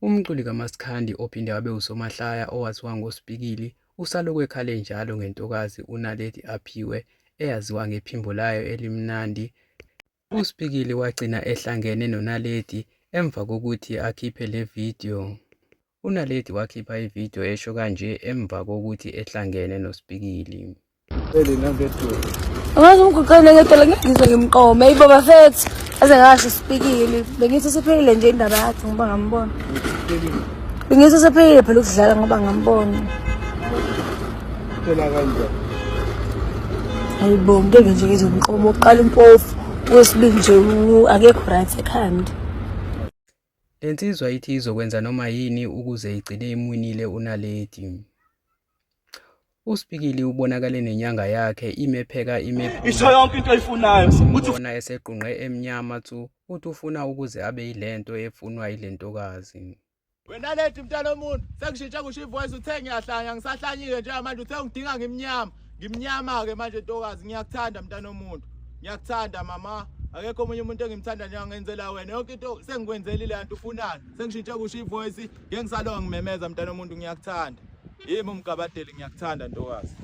Umculi kaMaskandi ophinde wabe usomahlaya owaziwa ngoSpikili usalokhu ekhale njalo ngentokazi uNaledi Aphiwe eyaziwa ngephimbo layo elimnandi. uSpikili wagcina ehlangene noNaledi emva kokuthi akhiphe le video. uNaledi wakhipha ividiyo esho kanje emva kokuthi ehlangene noSpikili. Angazi umguqane ngedela ngizwe ngimqome yibo bafethu aze ngasho Spikili bengithi sephelile nje indaba yakhe ngoba ngambona. Bengithi sephelile phela ukudlala ngoba ngambona. Phela kanjani? Hayibo ngeke nje ngizomqoma oqala impofu wesibili nje akekho right ekhanda. Lensizwa ithi izokwenza noma yini ukuze igcine imwinile uNaledi. uSpikili ubonakale nenyanga yakhe imepheka Isho yonke into ayifunayo. Simbona esequnqe emnyama thu uthi ufuna ukuze abe yilento efunwa yilentokazi. Wena Ledi mntana womuntu sekushintsha kusho ivoice uthe ngiyahlanya ngisahlanyike nje manje uthe ungidinga ngimnyama ke manje ntokazi ngiyakuthanda mntana womuntu ngiyakuthanda mama akekho omunye umuntu engimthanda nje angenzela wena yonke into sengikwenzelile lanto ufunani sengishintsha kusho ivoice ngengisalowa ngimemeza mntana womuntu ngiyakuthanda yimi umgabadeli ngiyakuthanda ntokazi.